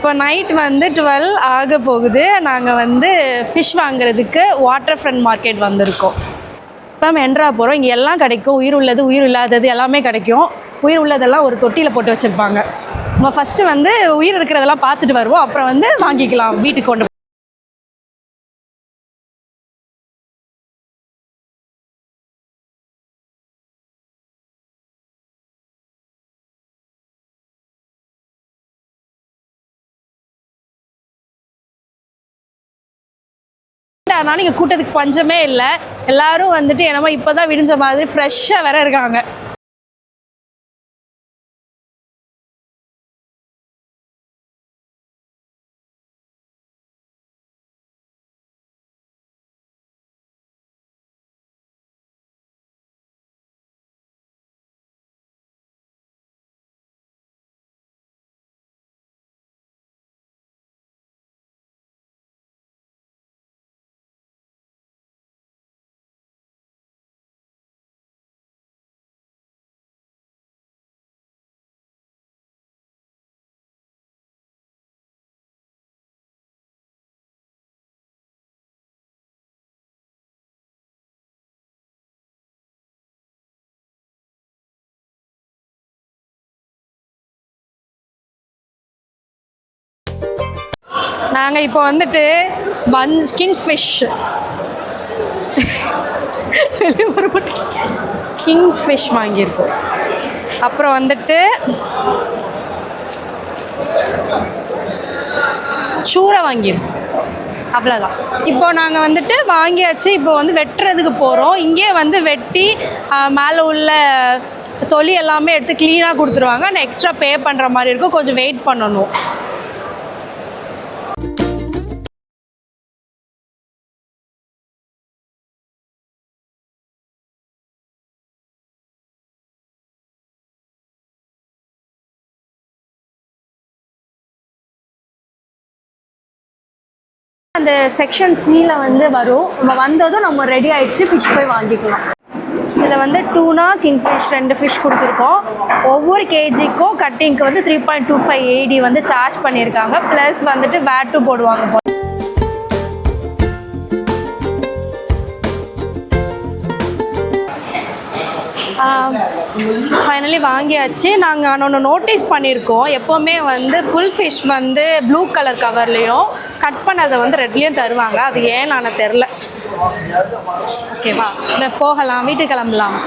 இப்போ நைட் வந்து 12 ஆக போகுது. நாங்கள் வந்து ஃபிஷ் வாங்குறதுக்கு வாட்டர் ஃப்ரண்ட் மார்க்கெட் வந்திருக்கோம். இப்போ என்ட்ரா போகிறோம். இங்கே எல்லாம் கிடைக்கும். உயிர் உள்ளது உயிர் இல்லாதது எல்லாமே கிடைக்கும். உயிர் உள்ளதெல்லாம் ஒரு தொட்டியில் போட்டு வச்சுருப்பாங்க. நம்ம ஃபஸ்ட்டு வந்து உயிர் இருக்கிறதெல்லாம் பார்த்துட்டு வருவோம். அப்புறம் வந்து வாங்கிக்கலாம் வீட்டுக்கு கொண்டு. ஆனால் நீங்கள் கூட்டத்துக்கு பஞ்சமே இல்லை. எல்லாரும் வந்துட்டு என்னமோ இப்போ தான் விடிஞ்ச மாதிரி ஃப்ரெஷ்ஷாக வேற இருக்காங்க. நாங்கள் இப்போ வந்துட்டு கிங் ஃபிஷ் வாங்கியிருக்கோம். அப்புறம் வந்துட்டு சூரை வாங்கியிருக்கோம். அவ்வளோதான். இப்போ நாங்கள் வந்துட்டு வாங்கியாச்சு. இப்போ வந்து வெட்டுறதுக்கு போகிறோம். இங்கே வந்து வெட்டி மேலே உள்ள தொலி எல்லாமே எடுத்து க்ளீனாக கொடுத்துருவாங்க. நான் எக்ஸ்ட்ரா பே பண்ணுற மாதிரி இருக்கும். கொஞ்சம் வெயிட் பண்ணணும். அந்த செக்ஷன் சில வந்து வரும். நம்ம வந்ததும் நம்ம ரெடி ஆகிடுச்சு. ஃபிஷ் போய் வாங்கிக்கலாம். இதில் வந்து டூனா கிங் ஃபிஷ் 2 ஃபிஷ் கொடுத்துருக்கோம். ஒவ்வொரு கேஜிக்கும் கட்டிங்க்கு வந்து 3.25 AD வந்து சார்ஜ் பண்ணியிருக்காங்க. ப்ளஸ் வந்துட்டு வேட்டும் போடுவாங்க. ஃபைனலி வாங்கியாச்சு. நாங்கள் ஒன்று நோட்டீஸ் பண்ணியிருக்கோம். எப்போவுமே வந்து ஃபுல் ஃபிஷ் வந்து ப்ளூ கலர் கவர்லேயும் கட் பண்ணதை வந்து ரெட்லேயும் தருவாங்க. அது ஏன் நான் தெரில. ஓகேவா, போகலாம், வீட்டுக்கு கிளம்பலாம்.